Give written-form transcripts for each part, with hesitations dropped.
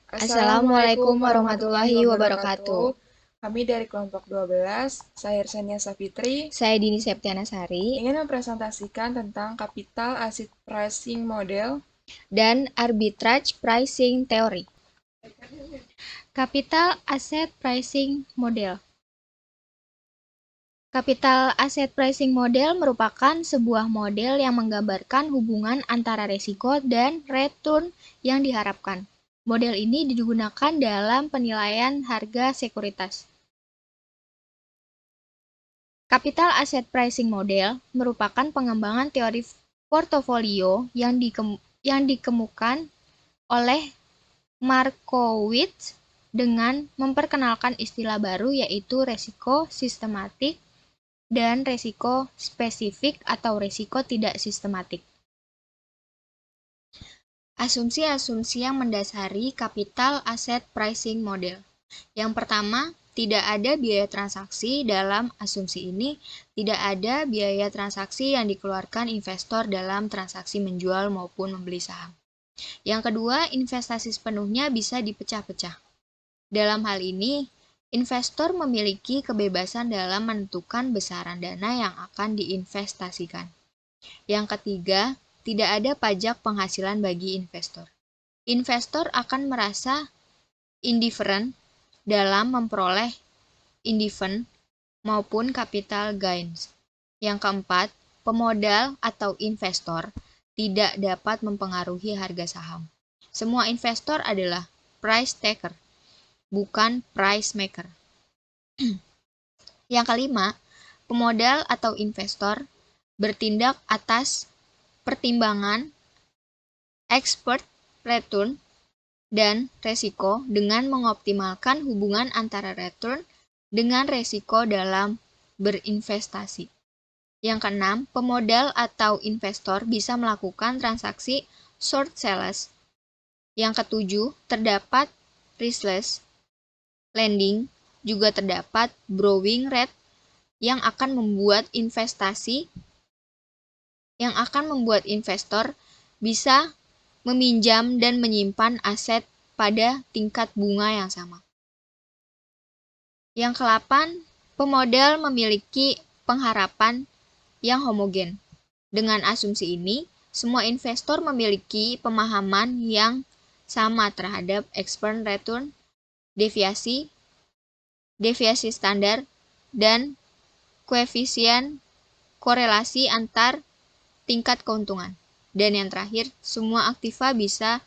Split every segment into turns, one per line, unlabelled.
Assalamualaikum warahmatullahi
wabarakatuh.
wabarakatuh.
Kami dari kelompok 12, saya Irsania Safitri,
Saya Dini Septiana Sari
ingin mempresentasikan tentang Capital Asset Pricing Model.
dan Arbitrage Pricing Theory. Capital Asset Pricing Model. Capital Asset Pricing Model merupakan sebuah model yang menggambarkan hubungan antara risiko dan return yang diharapkan. Model ini digunakan dalam penilaian harga sekuritas. Capital Asset Pricing Model merupakan pengembangan teori portofolio yang dikemukakan oleh Markowitz dengan memperkenalkan istilah baru yaitu resiko sistematik dan resiko spesifik atau resiko tidak sistematik. Asumsi-asumsi yang mendasari Capital Asset Pricing Model. Yang pertama, tidak ada biaya transaksi. Dalam asumsi ini, tidak ada biaya transaksi yang dikeluarkan investor dalam transaksi menjual maupun membeli saham. Yang kedua, investasi sepenuhnya bisa dipecah-pecah. Dalam hal ini, investor memiliki kebebasan dalam menentukan besaran dana yang akan diinvestasikan. Yang ketiga, tidak ada pajak penghasilan bagi investor. Investor akan merasa indifferent dalam memperoleh dividend maupun capital gains. Yang keempat, pemodal atau investor tidak dapat mempengaruhi harga saham. Semua investor adalah price taker, bukan price maker. Yang kelima, pemodal atau investor bertindak atas pertimbangan expert return dan resiko dengan mengoptimalkan hubungan antara return dengan resiko dalam berinvestasi. Yang keenam, pemodal atau investor bisa melakukan transaksi short sales. Yang ketujuh, terdapat riskless lending, juga terdapat borrowing rate yang akan membuat investor bisa meminjam dan menyimpan aset pada tingkat bunga yang sama. Yang ke-8, pemodal memiliki pengharapan yang homogen. Dengan asumsi ini, semua investor memiliki pemahaman yang sama terhadap expected return, deviasi standar, dan koefisien korelasi antar tingkat keuntungan. Dan yang terakhir, semua aktiva bisa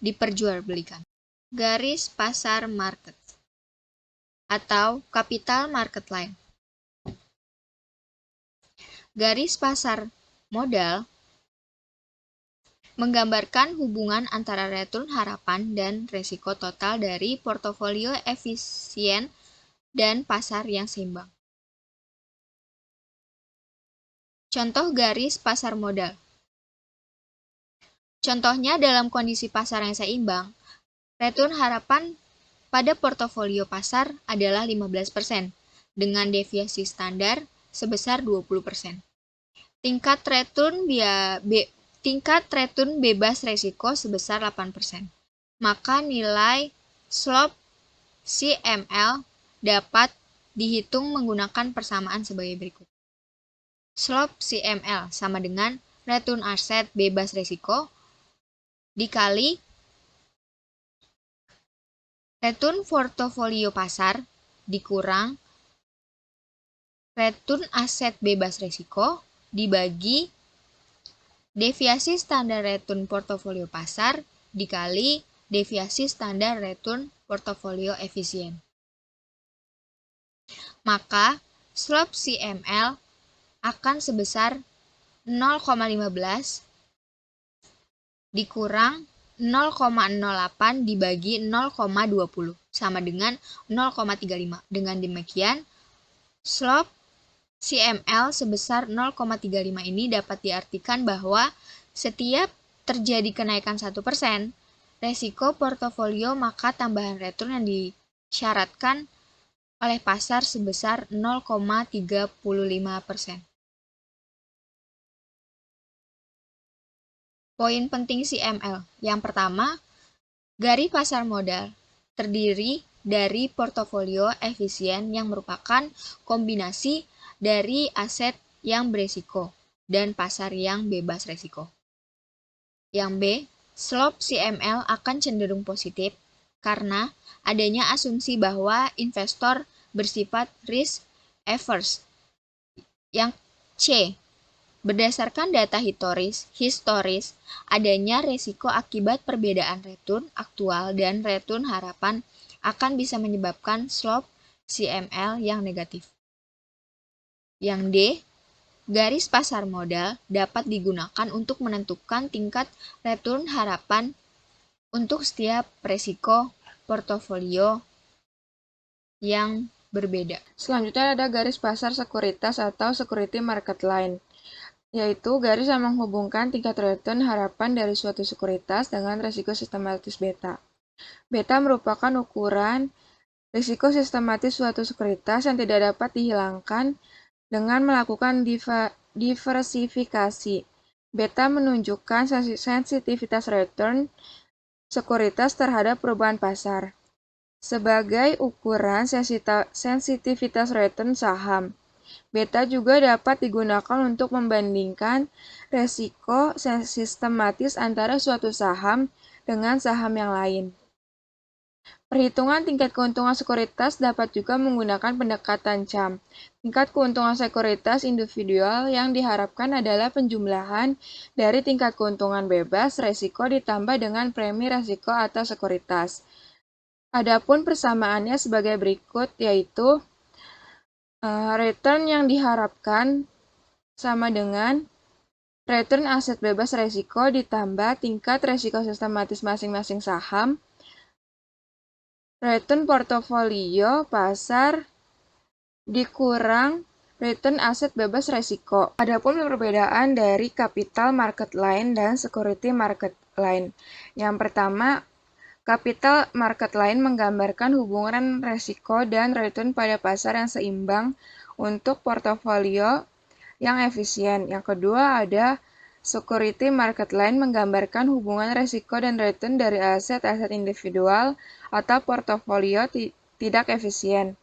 diperjualbelikan. Garis pasar market atau capital market line. Garis pasar modal menggambarkan hubungan antara return harapan dan risiko total dari portofolio efisien dan pasar yang seimbang. Contoh garis pasar modal. Contohnya dalam kondisi pasar yang seimbang, return harapan pada portofolio pasar adalah 15%, dengan deviasi standar sebesar 20%. Tingkat return bebas resiko sebesar 8%. Maka nilai slope CML dapat dihitung menggunakan persamaan sebagai berikut. Slope CML sama dengan return aset bebas resiko dikali return portofolio pasar dikurang return aset bebas resiko dibagi deviasi standar return portofolio pasar dikali deviasi standar return portofolio efisien. Maka slope CML akan sebesar 0,15 dikurang 0,08 dibagi 0,20 sama dengan 0,35. Dengan demikian, slope CML sebesar 0,35 ini dapat diartikan bahwa setiap terjadi kenaikan 1%, resiko portofolio maka tambahan return yang disyaratkan oleh pasar sebesar 0,35%. Poin penting CML. Yang pertama, Garis pasar modal terdiri dari portofolio efisien yang merupakan kombinasi dari aset yang beresiko dan pasar yang bebas resiko. Yang B, slope CML akan cenderung positif karena adanya asumsi bahwa investor bersifat risk averse. Yang C, berdasarkan data historis, adanya risiko akibat perbedaan return aktual dan return harapan akan bisa menyebabkan slope CML yang negatif. Yang D, garis pasar modal dapat digunakan untuk menentukan tingkat return harapan untuk setiap risiko portofolio yang berbeda.
Selanjutnya ada garis pasar sekuritas atau security market line, yaitu garis yang menghubungkan tingkat return harapan dari suatu sekuritas dengan risiko sistematis beta. Beta merupakan ukuran risiko sistematis suatu sekuritas yang tidak dapat dihilangkan dengan melakukan diversifikasi. Beta menunjukkan sensitivitas return sekuritas terhadap perubahan pasar. Sebagai ukuran sensitivitas return saham, beta juga dapat digunakan untuk membandingkan resiko sistematis antara suatu saham dengan saham yang lain. Perhitungan tingkat keuntungan sekuritas dapat juga menggunakan pendekatan CAM. Tingkat keuntungan sekuritas individual yang diharapkan adalah penjumlahan dari tingkat keuntungan bebas resiko ditambah dengan premi resiko atas sekuritas. Adapun persamaannya sebagai berikut, yaitu return yang diharapkan sama dengan return aset bebas resiko ditambah tingkat resiko sistematis masing-masing saham, return portofolio pasar dikurang return aset bebas resiko. Adapun perbedaan dari capital market line dan security market line. Yang pertama, capital market line menggambarkan hubungan resiko dan return pada pasar yang seimbang untuk portofolio yang efisien. Yang kedua ada security market line menggambarkan hubungan resiko dan return dari aset-aset individual atau portofolio tidak efisien.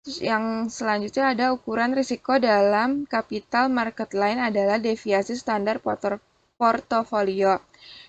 Yang selanjutnya ada ukuran risiko dalam capital market line adalah deviasi standar portofolio.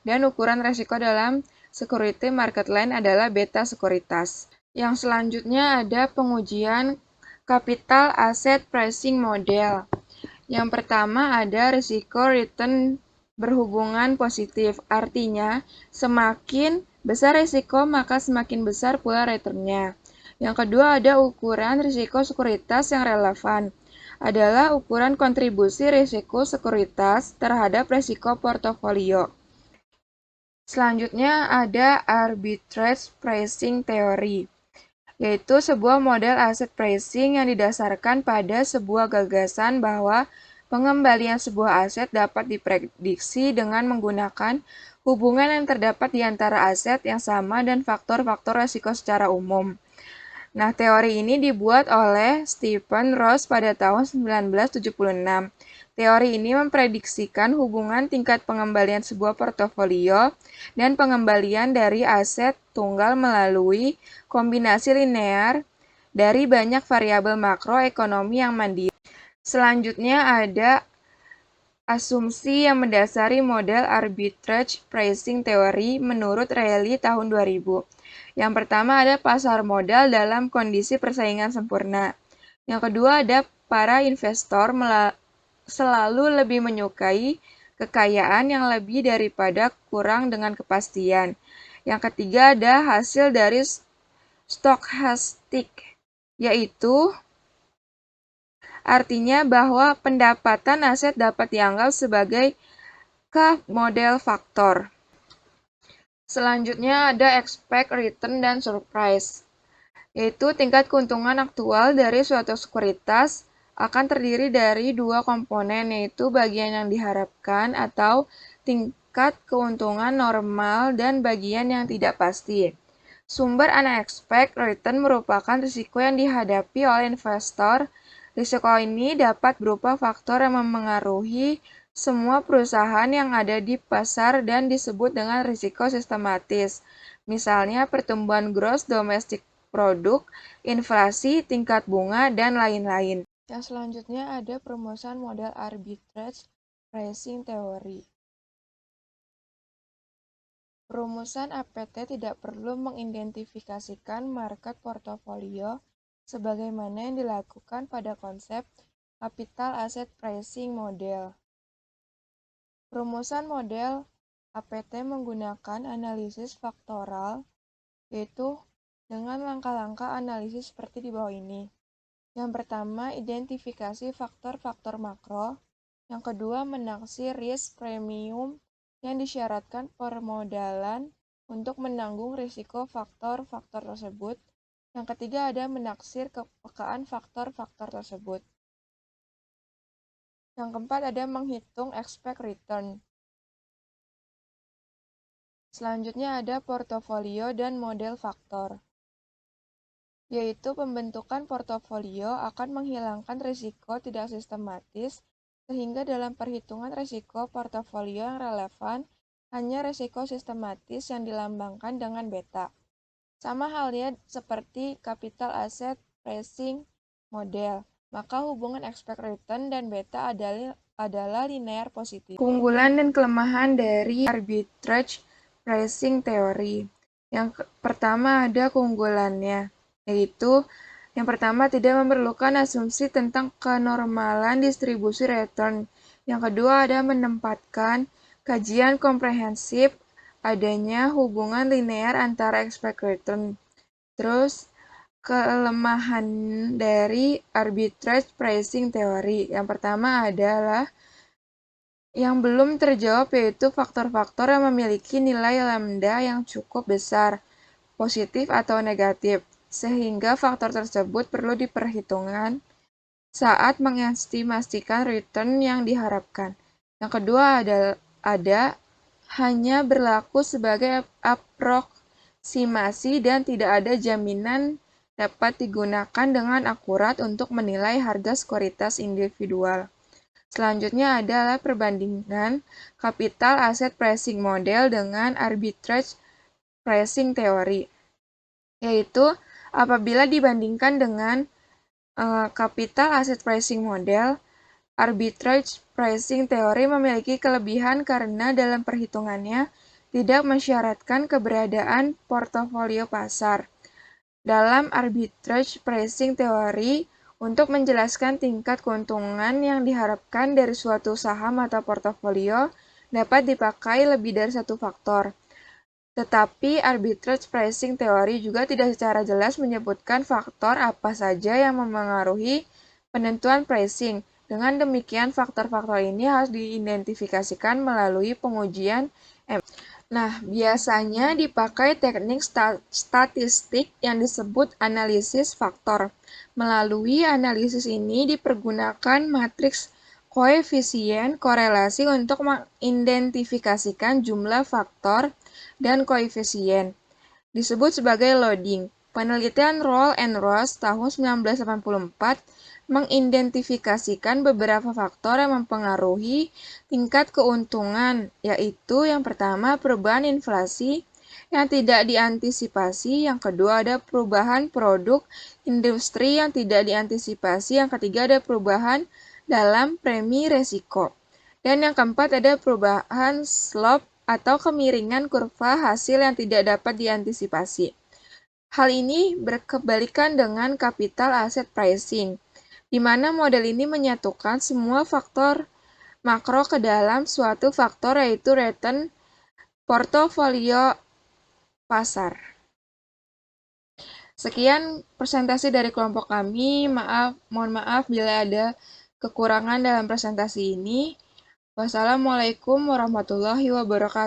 Dan ukuran risiko dalam security market line adalah beta sekuritas. Yang selanjutnya ada pengujian capital asset pricing model. Yang pertama ada risiko return berhubungan positif, artinya semakin besar risiko maka semakin besar pula returnnya. Yang kedua ada ukuran risiko sekuritas yang relevan, adalah ukuran kontribusi risiko sekuritas terhadap risiko portofolio. Selanjutnya ada arbitrage pricing theory, yaitu sebuah model aset pricing yang didasarkan pada sebuah gagasan bahwa pengembalian sebuah aset dapat diprediksi dengan menggunakan hubungan yang terdapat di antara aset yang sama dan faktor-faktor risiko secara umum. Nah, teori ini dibuat oleh Stephen Ross pada tahun 1976. Teori ini memprediksikan hubungan tingkat pengembalian sebuah portofolio dan pengembalian dari aset tunggal melalui kombinasi linear dari banyak variabel makroekonomi yang mandiri. Selanjutnya ada asumsi yang mendasari model arbitrage pricing theory menurut Reilly tahun 2000. Yang pertama ada pasar modal dalam kondisi persaingan sempurna. Yang kedua ada para investor selalu lebih menyukai kekayaan yang lebih daripada kurang dengan kepastian. Yang ketiga ada hasil dari stochastic, yaitu artinya bahwa pendapatan aset dapat dianggap sebagai model faktor. Selanjutnya ada expect return dan surprise, yaitu tingkat keuntungan aktual dari suatu sekuritas akan terdiri dari dua komponen, yaitu bagian yang diharapkan atau tingkat keuntungan normal dan bagian yang tidak pasti. Sumber unexpected return merupakan risiko yang dihadapi oleh investor. Risiko ini dapat berupa faktor yang memengaruhi semua perusahaan yang ada di pasar dan disebut dengan risiko sistematis. Misalnya pertumbuhan gross domestic product, inflasi, tingkat bunga, dan lain-lain. Yang selanjutnya ada perumusan model arbitrage pricing theory. Perumusan APT tidak perlu mengidentifikasikan market portofolio sebagaimana yang dilakukan pada konsep capital asset pricing model. Perumusan model APT menggunakan analisis faktoral, yaitu dengan langkah-langkah analisis seperti di bawah ini. Yang pertama, identifikasi faktor-faktor makro. Yang kedua, menaksir risk premium yang disyaratkan permodalan untuk menanggung risiko faktor-faktor tersebut. Yang ketiga, ada menaksir kepekaan faktor-faktor tersebut. Yang keempat, ada menghitung expect return. Selanjutnya ada portofolio dan model faktor, yaitu pembentukan portofolio akan menghilangkan risiko tidak sistematis, sehingga dalam perhitungan risiko portofolio yang relevan hanya risiko sistematis yang dilambangkan dengan beta. Sama halnya seperti capital asset pricing model, maka hubungan expect return dan beta adalah linear positif. Keunggulan dan kelemahan dari arbitrage pricing theory. Yang pertama ada keunggulannya, yaitu yang pertama tidak memerlukan asumsi tentang kenormalan distribusi return. Yang kedua ada menempatkan kajian komprehensif adanya hubungan linear antara expect return. Terus kelemahan dari arbitrage pricing theory. Yang pertama adalah yang belum terjawab, yaitu faktor-faktor yang memiliki nilai lambda yang cukup besar, positif atau negatif, sehingga faktor tersebut perlu diperhitungkan saat mengestimasikan return yang diharapkan. Yang kedua ada hanya berlaku sebagai aproksimasi dan tidak ada jaminan dapat digunakan dengan akurat untuk menilai harga sekuritas individual. Selanjutnya adalah perbandingan capital asset pricing model dengan arbitrage pricing theory, yaitu apabila dibandingkan dengan capital asset pricing model, arbitrage pricing theory memiliki kelebihan karena dalam perhitungannya tidak mensyaratkan keberadaan portofolio pasar. Dalam arbitrage pricing theory, untuk menjelaskan tingkat keuntungan yang diharapkan dari suatu saham atau portofolio dapat dipakai lebih dari satu faktor. Tetapi arbitrage pricing theory juga tidak secara jelas menyebutkan faktor apa saja yang memengaruhi penentuan pricing. Dengan demikian, faktor-faktor ini harus diidentifikasikan melalui pengujian Nah, biasanya dipakai teknik statistik yang disebut analisis faktor. Melalui analisis ini dipergunakan matriks koefisien korelasi untuk mengidentifikasikan jumlah faktor dan koefisien. Disebut sebagai loading. Penelitian Roll and Ross tahun 1984 mengidentifikasikan beberapa faktor yang mempengaruhi tingkat keuntungan, yaitu yang pertama perubahan inflasi yang tidak diantisipasi, yang kedua ada perubahan produk industri yang tidak diantisipasi, yang ketiga ada perubahan dalam premi resiko, dan yang keempat ada perubahan slope atau kemiringan kurva hasil yang tidak dapat diantisipasi. Hal ini berkebalikan dengan capital asset pricing, di mana model ini menyatukan semua faktor makro ke dalam suatu faktor, yaitu return portofolio pasar. Sekian presentasi dari kelompok kami. Mohon maaf bila ada kekurangan dalam presentasi ini. Wassalamualaikum warahmatullahi wabarakatuh.